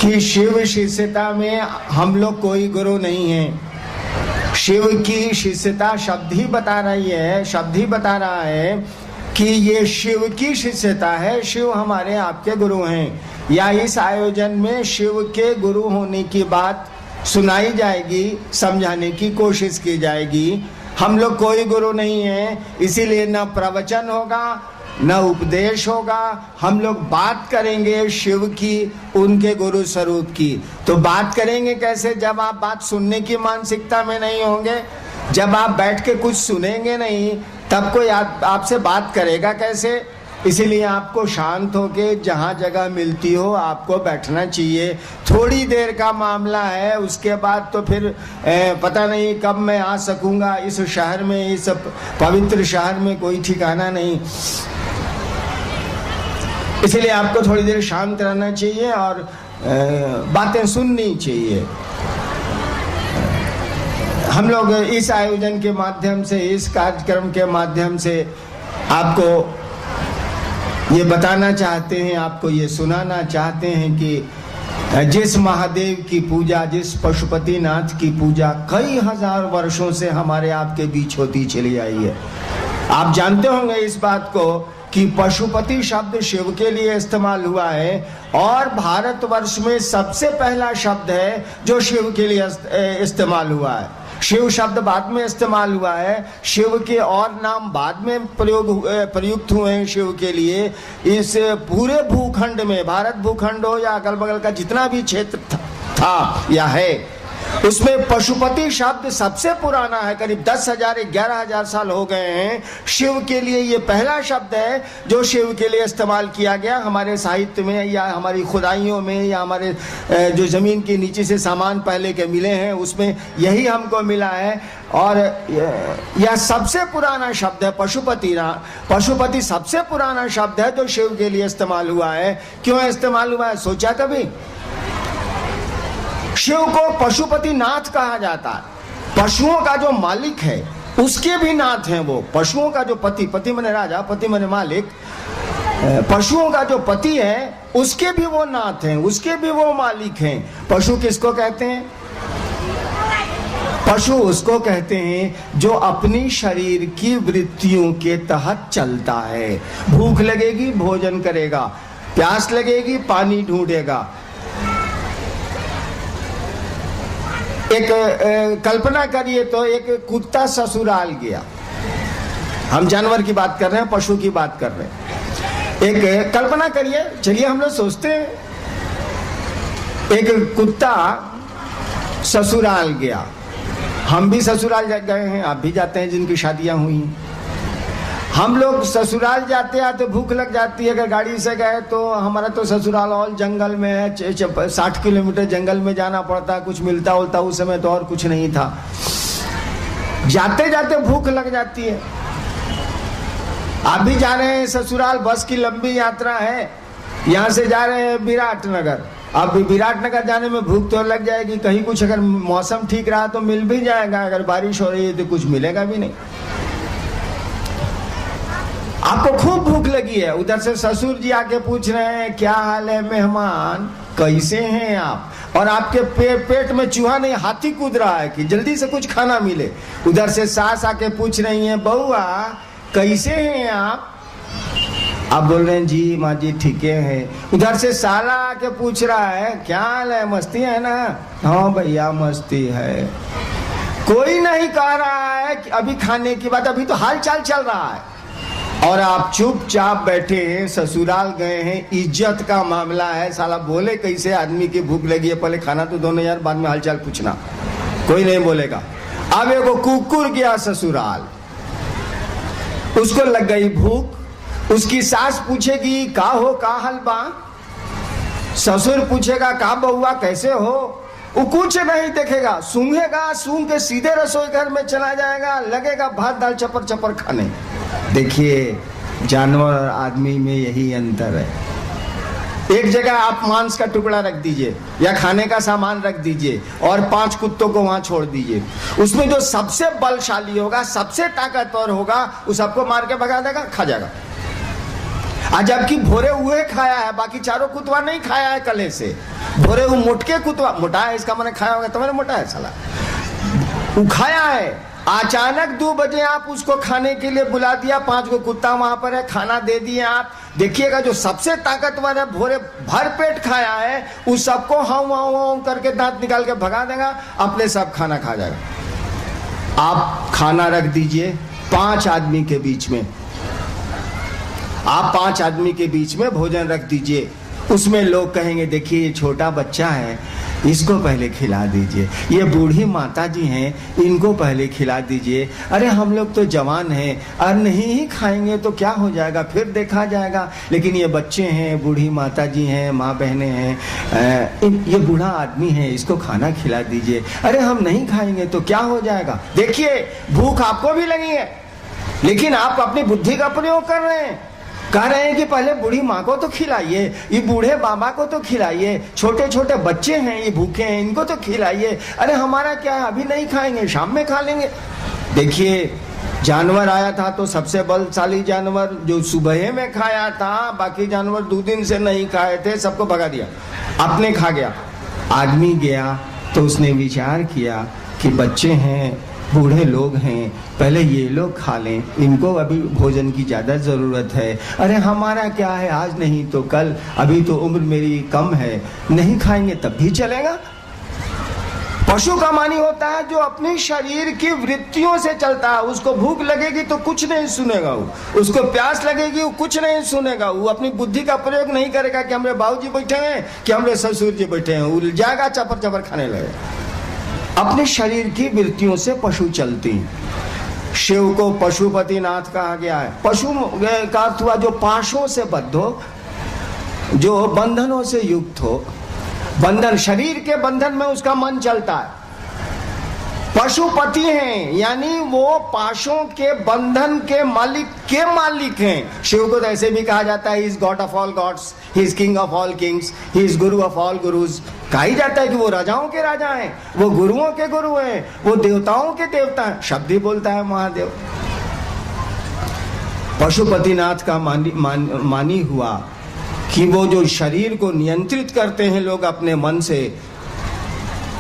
कि शिव शिष्यता में हम लोग कोई गुरु नहीं है। शिव की शिष्यता शब्द ही बता रही है, शब्द ही बता रहा है कि ये शिव की शिष्यता है, शिव हमारे आपके गुरु हैं। या इस आयोजन में शिव के गुरु होने की बात सुनाई जाएगी, समझाने की कोशिश की जाएगी। हम लोग कोई गुरु नहीं है, इसीलिए न प्रवचन होगा न उपदेश होगा। हम लोग बात करेंगे शिव की, उनके गुरु स्वरूप की। तो बात करेंगे कैसे? जब आप बात सुनने की मानसिकता में नहीं होंगे, जब आप बैठ के कुछ सुनेंगे नहीं, तब कोई आपसे बात करेगा कैसे? इसीलिए आपको शांत होके जहाँ जगह मिलती हो आपको बैठना चाहिए। थोड़ी देर का मामला है, उसके बाद तो फिर पता नहीं कब मैं आ सकूंगा इस शहर में, इस पवित्र शहर में कोई ठिकाना नहीं। इसीलिए आपको थोड़ी देर शांत रहना चाहिए और बातें सुननी चाहिए। हम लोग इस आयोजन के माध्यम से, इस कार्यक्रम के माध्यम से आपको ये बताना चाहते हैं, आपको ये सुनाना चाहते हैं कि जिस महादेव की पूजा, जिस पशुपतिनाथ की पूजा कई हजार वर्षों से हमारे आपके बीच होती चली आई है। आप जानते होंगे इस बात को कि पशुपति शब्द शिव के लिए इस्तेमाल हुआ है और भारतवर्ष में सबसे पहला शब्द है जो शिव के लिए इस्तेमाल हुआ है। शिव शब्द बाद में इस्तेमाल हुआ है, शिव के और नाम बाद में प्रयुक्त हुए हैं शिव के लिए। इस पूरे भूखंड में, भारत भूखंड हो या अगल बगल का जितना भी क्षेत्र था या है, उसमें पशुपति शब्द सबसे पुराना है। करीब 10,000 11,000 साल हो गए हैं। शिव के लिए ये पहला शब्द है जो शिव के लिए इस्तेमाल किया गया। हमारे साहित्य में या हमारी खुदाइयों में या हमारे जो जमीन के नीचे से सामान पहले के मिले हैं उसमें यही हमको मिला है। और यह सबसे पुराना शब्द है पशुपति। पशुपति सबसे पुराना शब्द है जो शिव के लिए इस्तेमाल हुआ है। क्यों इस्तेमाल हुआ है, सोचा कभी? शिव को पशुपति नाथ कहा जाता है। पशुओं का जो मालिक है उसके भी नाथ हैं वो। पशुओं का जो पति, पति माने राजा, पति माने मालिक, पशुओं का जो पति है उसके भी वो नाथ हैं, उसके भी वो मालिक हैं। पशु किसको कहते हैं? पशु उसको कहते हैं जो अपनी शरीर की वृत्तियों के तहत चलता है। भूख लगेगी भोजन करेगा, प्यास लगेगी पानी ढूंढेगा। एक कल्पना करिए तो एक कुत्ता ससुराल गया, हम जानवर की बात कर रहे हैं, पशु की बात कर रहे हैं। एक कल्पना करिए, चलिए हम लोग सोचते हैं, एक कुत्ता ससुराल गया। हम भी ससुराल गए हैं, आप भी जाते हैं जिनकी शादियां हुई हैं। हम लोग ससुराल जाते आते भूख लग जाती है। अगर गाड़ी से गए तो हमारा तो ससुराल और जंगल में है, 60 किलोमीटर जंगल में जाना पड़ता है, कुछ मिलता उलता उस समय तो और कुछ नहीं था। जाते जाते भूख लग जाती है। आप भी जा रहे हैं ससुराल, बस की लंबी यात्रा है, यहाँ से जा रहे हैं विराटनगर। अब विराटनगर जाने में भूख तो लग जाएगी, कहीं कुछ अगर मौसम ठीक रहा तो मिल भी जाएगा, अगर बारिश हो रही है तो कुछ मिलेगा भी नहीं। आपको खूब भूख लगी है, उधर से ससुर जी आके पूछ रहे हैं क्या हाल है मेहमान, कैसे हैं आप? और आपके पेट में चूहा नहीं हाथी कूद रहा है कि जल्दी से कुछ खाना मिले। उधर से सास आके पूछ रही हैं बउआ कैसे हैं आप? आप बोल रहे हैं जी माँ जी ठीक है। उधर से साला आके पूछ रहा है क्या हाल है, मस्ती है ना? हाँ भैया मस्ती है। कोई नहीं कह रहा है कि अभी खाने की बात, अभी तो हाल चाल चल रहा है और आप चुपचाप बैठे हैं, ससुराल गए हैं, इज्जत का मामला है। साला बोले कैसे? आदमी की भूख लगी है, पहले खाना तो दोनों यार, बाद में हालचाल पूछना, कोई नहीं बोलेगा। अब एगो कुकुर गया ससुराल, उसको लग गई भूख, उसकी सास पूछेगी का हो का हलवा, ससुर पूछेगा का बउआ कैसे हो, वो कुछ नहीं देखेगा, सूंघेगा, सूंघ के सीधे रसोई घर में चला जाएगा, लगेगा भात दाल चपर चपर खाने। देखिए जानवर और आदमी में यही अंतर है। एक जगह आप मांस का टुकड़ा रख दीजिए या खाने का सामान रख दीजिए और 5 कुत्तों को वहां छोड़ दीजिए, उसमें जो सबसे बलशाली होगा, सबसे ताकतवर होगा, वो सबको मार के भगा देगा, खा जाएगा। आज जबकि भोरे हुए खाया है, बाकी चारों कुतवा नहीं खाया है कले से। भोरे वो मोटके कुतवा, मोटा है इसका मैंने खाया होगा तो मैंने मोटा है साला, वो खाया है। अचानक 2 बजे आप उसको खाने के लिए बुला दिया, 5 को कुत्ता वहां पर है, खाना दे दिए आप। देखिएगा जो सबसे ताकतवर है, भोरे भर पेट खाया है, उस सबको हाउ हाउ हाउ करके दांत निकाल के भगा देगा, अपने सब खाना खा जाएगा। आप खाना रख दीजिए 5 आदमी के बीच में, आप 5 आदमी के बीच में भोजन रख दीजिए। उसमें लोग कहेंगे देखिए ये छोटा बच्चा है, इसको पहले खिला दीजिए, ये बूढ़ी माता जी हैं, इनको पहले खिला दीजिए। अरे हम लोग तो जवान हैं और नहीं ही खाएंगे तो क्या हो जाएगा, फिर देखा जाएगा। लेकिन ये बच्चे हैं, बूढ़ी माता जी हैं, माँ बहनें हैं, ये बूढ़ा आदमी है, इसको खाना खिला दीजिए। अरे हम नहीं खाएंगे तो क्या हो जाएगा। देखिए भूख आपको भी लगी है, लेकिन आप अपनी बुद्धि का प्रयोग कर रहे हैं, कह रहे हैं कि पहले बूढ़ी माँ को तो खिलाइए, ये बूढ़े बाबा को तो खिलाइए, छोटे छोटे बच्चे हैं ये भूखे हैं, इनको तो खिलाइए। अरे हमारा क्या है, अभी नहीं खाएंगे, शाम में खा लेंगे। देखिए जानवर आया था तो सबसे बलशाली जानवर जो सुबह में खाया था, बाकी जानवर 2 दिन से नहीं खाए थे, सबको भगा दिया, अपने खा गया। आदमी गया तो उसने विचार किया कि बच्चे हैं, बूढ़े लोग हैं, पहले ये लोग खा लें, इनको अभी भोजन की ज़्यादा ज़रूरत है। अरे हमारा क्या है, आज नहीं तो कल, अभी तो उम्र मेरी कम है, नहीं खाएंगे तब भी चलेगा। पशु का मानी होता है जो अपने शरीर की वृत्तियों से चलता है। उसको भूख लगेगी तो कुछ नहीं सुनेगा वो, उसको प्यास लगेगी वो कुछ नहीं सुनेगा, वो अपनी बुद्धि का प्रयोग नहीं करेगा कि हमारे बाबूजी बैठे हैं, कि हमारे ससुर जी बैठे हैं, वो जाएगा चपर चपर खाने लगेगा। अपने शरीर की वृत्तियों से पशु चलती। शिव को पशुपतिनाथ कहा गया है। पशु का अर्थ हुआ जो पाशों से बद्ध हो, जो बंधनों से युक्त हो। बंधन, शरीर के बंधन में उसका मन चलता है। पशुपति हैं, यानी वो पाशों के बंधन के मालिक हैं। शिव को तो ऐसे भी कहा जाता है, he is god of all gods, he is king of all kings, he is guru of all gurus. कहा ही जाता है कि वो राजाओं के राजा हैं, वो गुरुओं के गुरु हैं, वो देवताओं के देवता हैं। शब्द ही बोलता है महादेव। पशुपतिनाथ का मानी हुआ कि वो जो शरीर को नियंत्रित करते हैं लोग अपने मन से,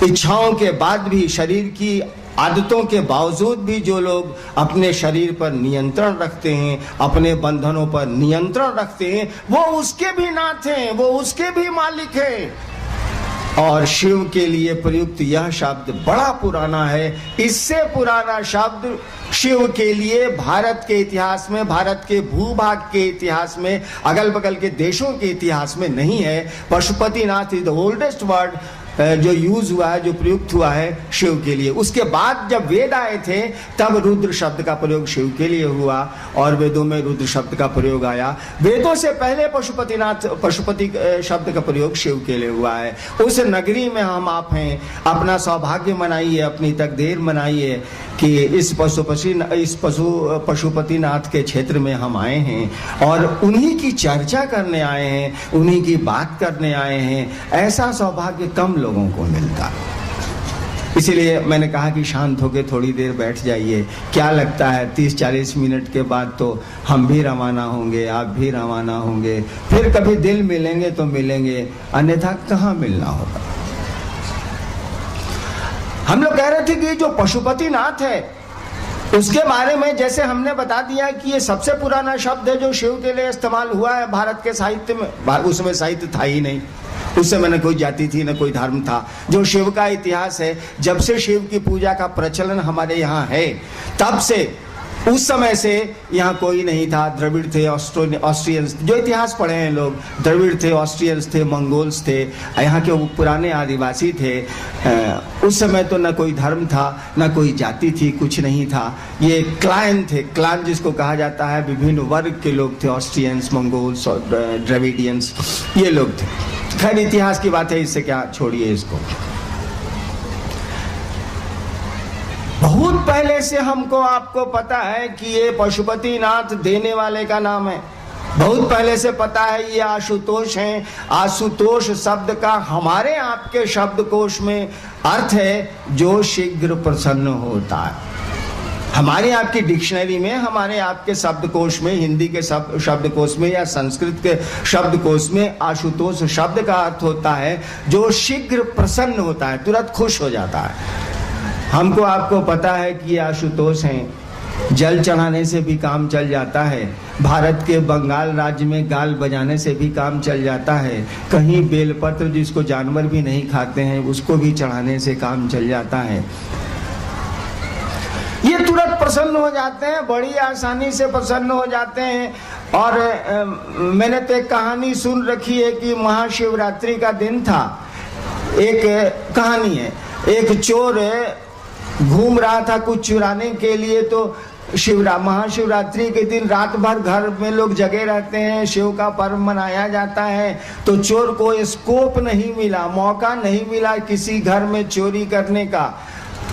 इच्छाओं के बाद भी, शरीर की आदतों के बावजूद भी जो लोग अपने शरीर पर नियंत्रण रखते हैं, अपने बंधनों पर नियंत्रण रखते हैं, वो उसके भी नाथ हैं, वो उसके भी मालिक हैं। और शिव के लिए प्रयुक्त यह शब्द बड़ा पुराना है। इससे पुराना शब्द शिव के लिए भारत के इतिहास में, भारत के भूभाग के इतिहास में, अगल बगल के देशों के इतिहास में नहीं है। Pashupatinath is the oldest word जो यूज हुआ है, जो प्रयुक्त हुआ है शिव के लिए। उसके बाद जब वेद आए थे तब रुद्र शब्द का प्रयोग शिव के लिए हुआ और वेदों में रुद्र शब्द का प्रयोग आया। वेदों से पहले पशुपति शब्द का प्रयोग शिव के लिए हुआ है। उस नगरी में हम आप हैं, अपना सौभाग्य मनाइए, अपनी तकदीर मनाइए कि इस पशुपतिनाथ के क्षेत्र में हम आए हैं और उन्हीं की चर्चा करने आए हैं, उन्हीं की बात करने आए हैं। ऐसा सौभाग्य कम लोगों को मिलता। इसीलिए मैंने कहा कि शांत होकर थोड़ी देर बैठ जाइए। क्या लगता है 30-40 मिनट के बाद तो हम भी रवाना होंगे, आप भी रवाना होंगे, फिर कभी दिल मिलेंगे तो मिलेंगे, अन्यथा कहाँ मिलना होगा। हम लोग कह रहे थे कि जो पशुपतिनाथ है उसके बारे में, जैसे हमने बता दिया कि ये सबसे पुराना शब्द है जो शिव के लिए इस्तेमाल हुआ है भारत के साहित्य में। उसमें साहित्य था ही नहीं, उस समय न कोई जाति थी न कोई धर्म था। जो शिव का इतिहास है, जब से शिव की पूजा का प्रचलन हमारे यहाँ है तब से, उस समय से यहाँ कोई नहीं था। द्रविड़ थे, ऑस्ट्रियंस, जो इतिहास पढ़े हैं लोग, द्रविड़ थे, ऑस्ट्रियंस थे, मंगोल्स थे, यहाँ के पुराने आदिवासी थे। उस समय तो न कोई धर्म था न कोई जाति थी, कुछ नहीं था। ये क्लान थे, क्लान जिसको कहा जाता है, विभिन्न वर्ग के लोग थे, ऑस्ट्रियंस, मंगोल्स और द्रविडियंस, ये लोग थे। खैर इतिहास की बात है, इससे क्या, छोड़िए इसको। बहुत पहले से हमको आपको पता है कि ये पशुपतिनाथ देने वाले का नाम है। बहुत पहले से पता है ये आशुतोष हैं। आशुतोष शब्द का हमारे आपके शब्दकोश में अर्थ है जो शीघ्र प्रसन्न होता है। हमारे आपकी डिक्शनरी में, हमारे आपके शब्दकोश में, हिंदी के शब्दकोश में या संस्कृत के शब्दकोश में आशुतोष शब्द का अर्थ होता है जो शीघ्र प्रसन्न होता है, तुरंत खुश हो जाता है। हमको आपको पता है कि आशुतोष हैं, जल चढ़ाने से भी काम चल जाता है, भारत के बंगाल राज्य में गाल बजाने से भी काम चल जाता है, कहीं बेलपत्र जिसको जानवर भी नहीं खाते हैं उसको भी चढ़ाने से काम चल जाता है। ये तुरंत प्रसन्न हो जाते हैं, बड़ी आसानी से प्रसन्न हो जाते हैं। और मैंने तो एक कहानी सुन रखी है कि महाशिवरात्रि का दिन था, एक कहानी है, एक चोर घूम रहा था कुछ चुराने के लिए, तो महाशिवरात्रि के दिन रात भर घर में लोग जगे रहते हैं, शिव का पर्व मनाया जाता है, तो चोर को स्कोप नहीं मिला, मौका नहीं मिला किसी घर में चोरी करने का।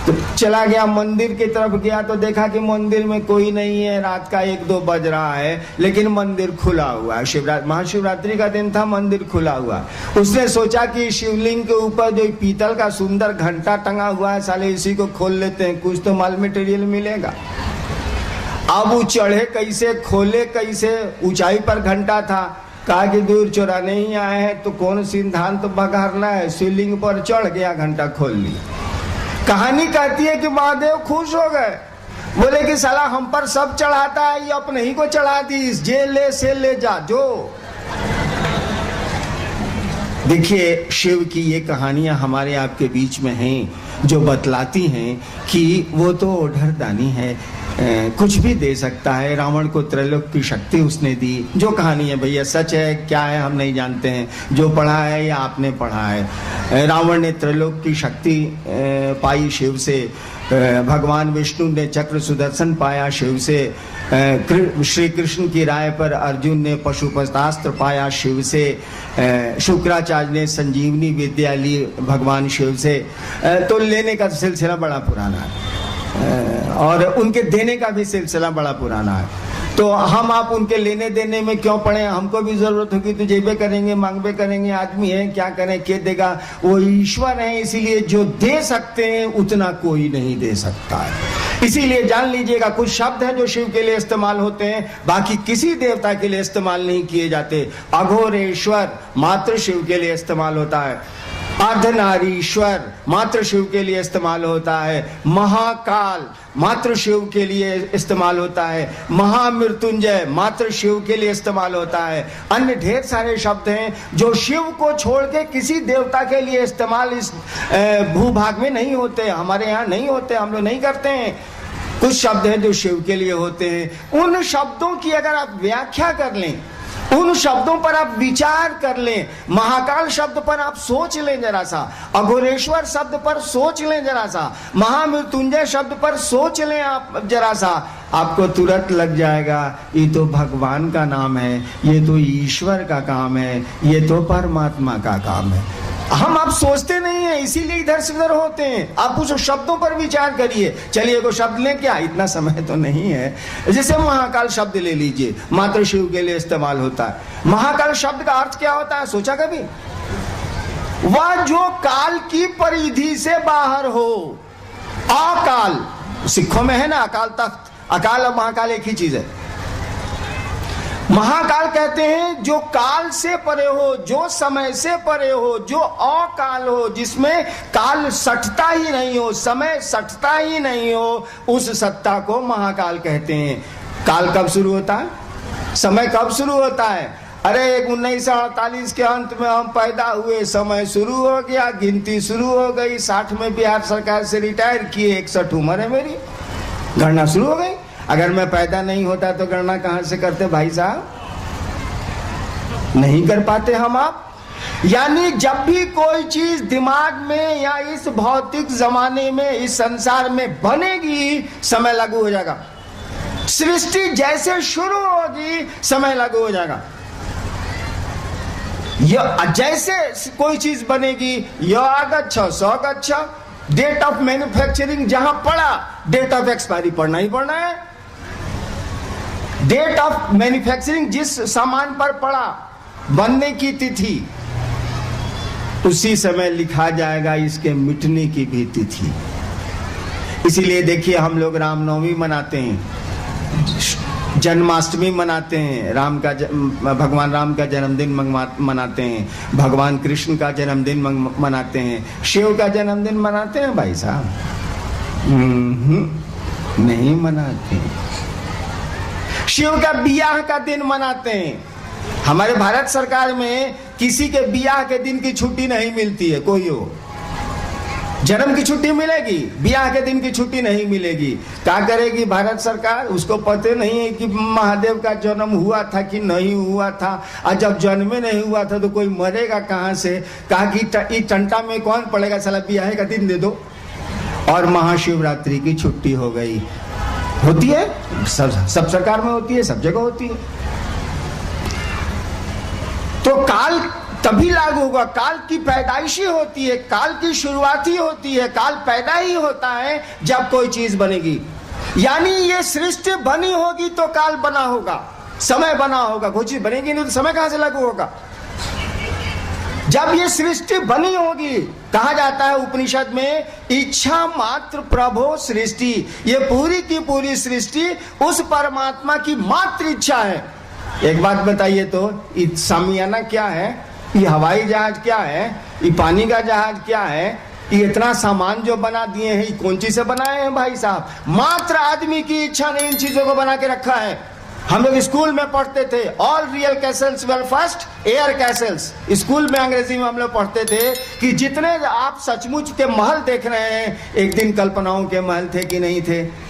तो चला गया, मंदिर की तरफ गया तो देखा कि मंदिर में कोई नहीं है, रात का 1-2 बज रहा है, लेकिन मंदिर खुला हुआ है। महाशिवरात्रि का दिन था, मंदिर खुला हुआ। उसने सोचा कि शिवलिंग के ऊपर जो पीतल का सुंदर घंटा टंगा हुआ है, साले इसी को खोल लेते हैं, कुछ तो माल मटेरियल मिलेगा। अब वो चढ़े कैसे, खोले कैसे, ऊंचाई पर घंटा था, कहा कि दूर चुराने ही आए हैं तो कौन सिद्धांत बघारना है, शिवलिंग पर चढ़ गया, घंटा खोल लिया। कहानी कहती है कि महादेव खुश हो गए, बोले कि साला हम पर सब चढ़ाता है, ये अपने ही को चढ़ा दी, जे ले से ले जा जो। देखिए, शिव की ये कहानियां हमारे आपके बीच में हैं जो बतलाती हैं कि वो तो ओढ़रदानी है, कुछ भी दे सकता है। रावण को त्रैलोक की शक्ति उसने दी, जो कहानी है भैया सच है क्या है हम नहीं जानते हैं, जो पढ़ा है या आपने पढ़ा है। रावण ने त्रैलोक की शक्ति पाई शिव से, भगवान विष्णु ने चक्र सुदर्शन पाया शिव से, श्री कृष्ण की राय पर अर्जुन ने पशुपतास्त्र पाया शिव से, शुक्राचार्य ने संजीवनी विद्या ली भगवान शिव से। तो लेने का सिलसिला बड़ा पुराना है और उनके देने का भी सिलसिला बड़ा पुराना है। तो हम आप उनके लेने देने में क्यों पड़े, हमको भी जरूरत होगी तो जेबे करेंगे, मांगबे करेंगे, आदमी है क्या करें, के देगा, वो ईश्वर है, इसीलिए जो दे सकते हैं उतना कोई नहीं दे सकता है। इसीलिए जान लीजिएगा, कुछ शब्द हैं जो शिव के लिए इस्तेमाल होते हैं, बाकी किसी देवता के लिए इस्तेमाल नहीं किए जाते। अघोरेश्वर मात्र शिव के लिए इस्तेमाल होता है, अर्धनारीश्वर मात्र शिव के लिए इस्तेमाल होता है, महाकाल मात्र शिव के लिए इस्तेमाल होता है, महामृत्युंजय मात्र शिव के लिए इस्तेमाल होता है। अन्य ढेर सारे शब्द हैं जो शिव को छोड़ के किसी देवता के लिए इस्तेमाल इस भूभाग में नहीं होते, हमारे यहाँ नहीं होते, हम लोग नहीं करते हैं। कुछ शब्द हैं जो शिव के लिए होते हैं। उन शब्दों की अगर आप व्याख्या कर लें, उन शब्दों पर आप विचार कर लें, महाकाल शब्द पर आप सोच लें जरा सा, अघोरेश्वर शब्द पर सोच लें जरा सा, महामृत्युंजय शब्द पर सोच लें आप जरा सा, आपको तुरंत लग जाएगा ये तो भगवान का नाम है, ये तो ईश्वर का काम है, ये तो परमात्मा का काम है। हम आप सोचते नहीं है, इसीलिए इधर से उधर होते हैं। आप कुछ शब्दों पर विचार करिए। चलिए को शब्द लें, क्या इतना समय तो नहीं है। जैसे महाकाल शब्द ले लीजिए, मात्र शिव के लिए इस्तेमाल होता है। महाकाल शब्द का अर्थ क्या होता है, सोचा कभी? वह जो काल की परिधि से बाहर हो। अकाल सिखों में है ना, अकाल तख्त, अकाल और महाकाल एक ही चीज है। महाकाल कहते हैं जो काल से परे हो, जो समय से परे हो, जो अकाल हो, जिसमें काल सटता ही नहीं हो, समय सटता ही नहीं हो, उस सत्ता को महाकाल कहते हैं। काल कब शुरू होता है, समय कब शुरू होता है? अरे 1948 के अंत में हम पैदा हुए, समय शुरू हो गया, गिनती शुरू हो गई। 60 में बिहार सरकार से रिटायर किए, 61 उम्र है मेरी, गणना शुरू हो गई। अगर मैं पैदा नहीं होता तो गणना कहां से करते भाई साहब? नहीं कर पाते हम आप। यानी जब भी कोई चीज दिमाग में या इस भौतिक जमाने में, इस संसार में बनेगी, समय लागू हो जाएगा। सृष्टि जैसे शुरू होगी, समय लागू हो जाएगा। जैसे कोई चीज बनेगी, यगच्छ सगच्छ, डेट ऑफ मैन्युफैक्चरिंग जहां पड़ा, डेट ऑफ एक्सपायरी पढ़ना ही पड़ना है। डेट ऑफ मैन्युफैक्चरिंग जिस सामान पर पड़ा, बनने की तिथि, उसी समय लिखा जाएगा इसके मिटने की भी तिथि। इसीलिए देखिए हम लोग रामनवमी मनाते हैं, जन्माष्टमी मनाते हैं, भगवान राम का जन्मदिन मनाते हैं, भगवान कृष्ण का जन्मदिन मनाते हैं, शिव का जन्मदिन मनाते हैं भाई साहब? नहीं मनाते। शिव का बियाह का दिन मनाते हैं। हमारे भारत सरकार में किसी के बियाह के दिन की छुट्टी नहीं मिलती है, कोई हो। जन्म की छुट्टी मिलेगी, ब्याह के दिन की छुट्टी नहीं मिलेगी। क्या करेगी भारत सरकार? उसको पता नहीं है कि महादेव का जन्म हुआ था कि नहीं हुआ था, और जब जन्म नहीं हुआ था तो कोई मरेगा कहां से? कहा कि टंटा में कौन पड़ेगा, साला ब्याह का दिन दे दो। और महाशिवरात्रि की छुट्टी हो गई। होती है, सब सरकार में होती है, सब जगह होती है। तो काल तभी लागू होगा, काल की पैदाइशी होती है, काल की शुरुआत ही होती है, काल पैदा ही होता है जब कोई चीज बनेगी। यानी ये सृष्टि बनी होगी तो काल बना होगा, समय बना होगा। कोई चीज बनेगी नहीं तो समय कहां से लागू होगा? जब ये सृष्टि बनी होगी, कहा जाता है उपनिषद में, इच्छा मात्र प्रभो सृष्टि। ये पूरी की पूरी सृष्टि उस परमात्मा की मात्र इच्छा है। एक बात बताइए तो, सामियाना क्या है, ये हवाई जहाज क्या है, ये पानी का जहाज क्या है, ये इतना सामान जो बना दिए हैं, ये कौन चीज से बनाए हैं भाई साहब? मात्र आदमी की इच्छा ने इन चीजों को बना के रखा है। हम लोग स्कूल में पढ़ते थे, all real castles were first air castles. School में अंग्रेजी में हम लोग पढ़ते थे कि जितने आप सचमुच के महल देख रहे हैं, एक दिन कल्पनाओं के महल थे कि नहीं थे?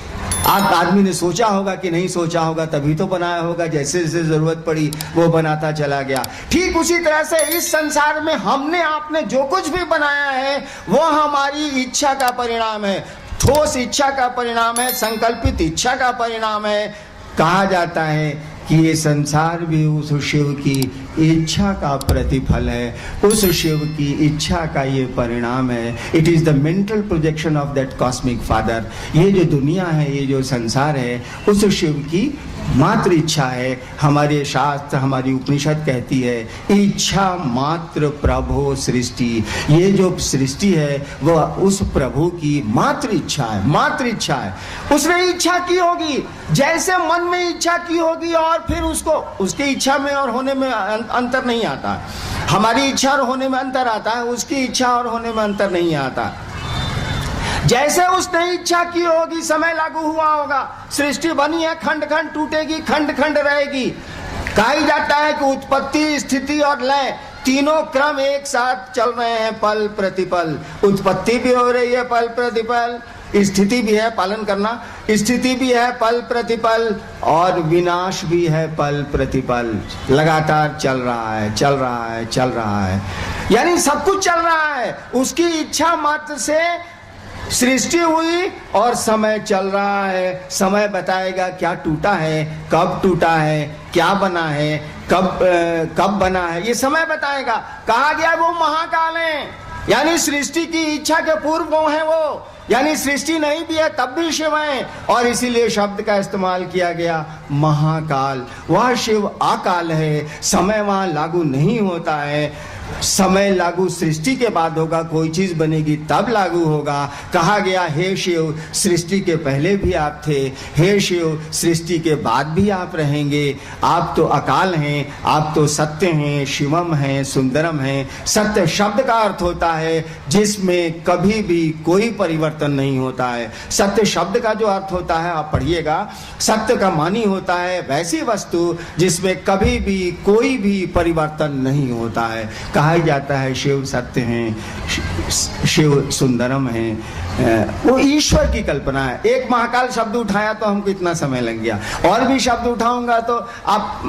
आदमी ने सोचा होगा कि नहीं सोचा होगा, तभी तो बनाया होगा। जैसे जैसे जरूरत पड़ी वो बनाता चला गया। ठीक उसी तरह से इस संसार में हमने आपने जो कुछ भी बनाया है वो हमारी इच्छा का परिणाम है, ठोस इच्छा का परिणाम है, संकल्पित इच्छा का परिणाम है। कहा जाता है कि ये संसार भी उस शिव की इच्छा का प्रतिफल है, उस शिव की इच्छा का ये परिणाम है। It is the mental projection of that cosmic father. ये जो दुनिया है, ये जो संसार है, उस शिव की मात्र इच्छा है। हमारे शास्त्र, हमारी उपनिषद कहती है, इच्छा मात्र प्रभो सृष्टि। ये जो सृष्टि है वो उस प्रभु की मात्र इच्छा है, मात्र इच्छा है। उसने इच्छा की होगी, जैसे मन में इच्छा की होगी, और फिर उसको उसकी इच्छा में और होने में अंतर नहीं आता। हमारी इच्छा और होने में अंतर आता है, उसकी इच्छा और होने में अंतर नहीं आता। जैसे उसने इच्छा की होगी, समय लागू हुआ होगा, सृष्टि बनी है, खंड खंड टूटेगी, खंड खंड रहेगी। कहा जाता है कि उत्पत्ति, स्थिति और लय तीनों क्रम एक साथ चल रहे हैं, पल प्रतिपल। उत्पत्ति भी हो रही है पल प्रतिपल, स्थिति भी है, पालन करना, स्थिति भी है पल प्रतिपल, और विनाश भी है पल प्रतिपल। लगातार चल रहा है, चल रहा है, चल रहा है, यानी सब कुछ चल रहा है। उसकी इच्छा मात्र से सृष्टि हुई और समय चल रहा है। समय बताएगा क्या टूटा है, कब टूटा है, क्या बना है, कब बना है, ये समय बताएगा। कहा गया वो महाकाल है, यानी सृष्टि की इच्छा के पूर्व वो है वो, यानी सृष्टि नहीं भी है तब भी शिव है। और इसीलिए शब्द का इस्तेमाल किया गया महाकाल। वह शिव अकाल है, समय वहां लागू नहीं होता है। समय लागू सृष्टि के बाद होगा, कोई चीज बनेगी तब लागू होगा। कहा गया, हे शिव सृष्टि के पहले भी आप थे, हे शिव सृष्टि के बाद भी आप रहेंगे। आप तो अकाल हैं, आप तो सत्य हैं, शिवम हैं, सुंदरम हैं। सत्य शब्द का अर्थ होता है जिसमें कभी भी कोई परिवर्तन नहीं होता है। सत्य शब्द का जो अर्थ होता है, आप पढ़िएगा, सत्य का मानी होता है वैसी वस्तु जिसमें कभी भी कोई भी परिवर्तन नहीं होता है। कहा जाता है शिव सत्य हैं, शिव सुंदरम हैं। वो ईश्वर की कल्पना है। एक महाकाल शब्द उठाया तो हमको इतना समय लग गया, और भी शब्द उठाऊंगा तो आप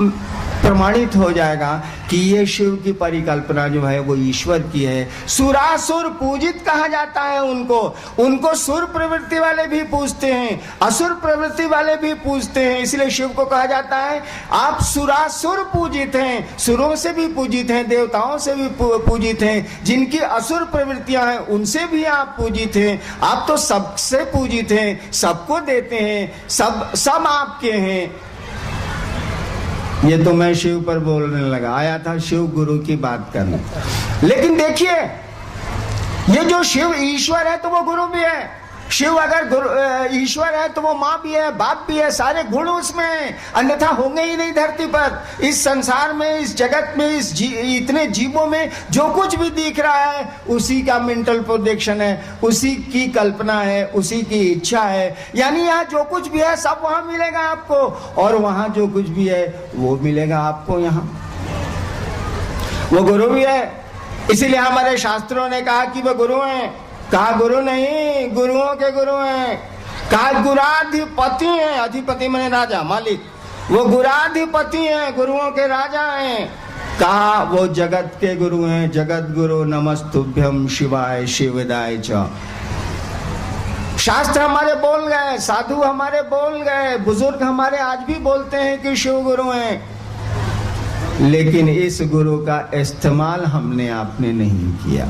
प्रमाणित हो जाएगा कि ये शिव की परिकल्पना जो है वो ईश्वर की है। सुरासुर पूजित कहा जाता है उनको सुर प्रवृत्ति वाले भी पूजते हैं, असुर प्रवृत्ति वाले भी पूजते हैं। इसलिए शिव को कहा जाता है आप सुरासुर पूजित हैं, सुरों से भी पूजित हैं, देवताओं से भी पूजित हैं। जिनकी असुर प्रवृत्तियां हैं उनसे भी आप पूजित हैं। आप तो सबसे पूजित हैं, सबको देते हैं, सब आपके हैं। ये तो मैं शिव पर बोलने लगा, आया था शिव गुरु की बात करने। लेकिन देखिए, ये जो शिव ईश्वर है तो वो गुरु भी है। शिव अगर ईश्वर है तो वो माँ भी है, बाप भी है, सारे गुण उसमें हैं, अन्यथा होंगे ही नहीं धरती पर। इस संसार में, इस जगत में, इतने जीवों में जो कुछ भी दिख रहा है उसी का मेंटल प्रोजेक्शन है, उसी की कल्पना है, उसी की इच्छा है। यानी यहाँ जो कुछ भी है सब वहां मिलेगा आपको, और वहां जो कुछ भी है वो मिलेगा आपको यहाँ। वो गुरु भी है, इसीलिए हमारे शास्त्रों ने कहा कि वो गुरु हैं। कहा गुरु नहीं, गुरुओं के गुरु हैं। कहा गुराधिपति हैं, अधिपति माने राजा, मालिक। वो गुराधिपति हैं, गुरुओं के राजा हैं। कहा वो जगत के गुरु हैं, जगत गुरु नमस्तुभ्यं शिवाय शिवदाय च। शास्त्र हमारे बोल गए, साधु हमारे बोल गए, बुजुर्ग हमारे आज भी बोलते हैं कि शिव गुरु हैं, लेकिन इस गुरु का इस्तेमाल हमने आपने नहीं किया।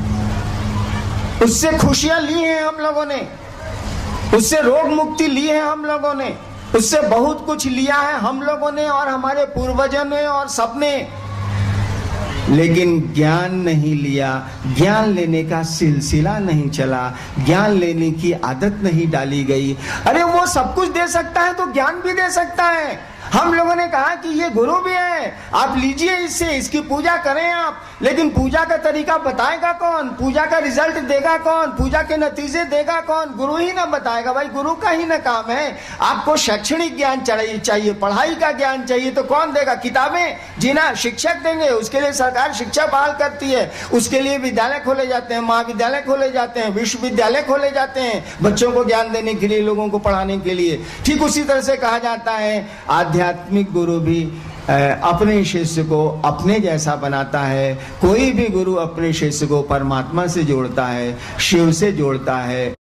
उससे खुशियां ली हैं हम लोगों ने, उससे रोग मुक्ति ली है हम लोगों ने, उससे बहुत कुछ लिया है हम लोगों ने और हमारे पूर्वजों ने और सबने, लेकिन ज्ञान नहीं लिया। ज्ञान लेने का सिलसिला नहीं चला, ज्ञान लेने की आदत नहीं डाली गई। अरे वो सब कुछ दे सकता है तो ज्ञान भी दे सकता है। हम लोगों ने कहा कि ये गुरु भी है, आप लीजिए इससे, इसकी पूजा करें आप, लेकिन पूजा का तरीका बताएगा कौन? पूजा का रिजल्ट देगा कौन? पूजा के नतीजे देगा कौन? गुरु ही ना बताएगा। भाई गुरु का ही ना काम है। आपको शैक्षणिक ज्ञान चाहिए, पढ़ाई का ज्ञान चाहिए, तो कौन देगा? किताबें जिना शिक्षक देंगे, उसके लिए सरकार शिक्षा बहाल करती है, उसके लिए विद्यालय खोले जाते हैं, महाविद्यालय खोले जाते हैं, विश्वविद्यालय खोले जाते हैं बच्चों को ज्ञान देने के लिए, लोगों को पढ़ाने के लिए। ठीक उसी तरह से कहा जाता है आध्यात्मिक गुरु भी अपने शिष्य को अपने जैसा बनाता है। कोई भी गुरु अपने शिष्य को परमात्मा से जोड़ता है, शिव से जोड़ता है।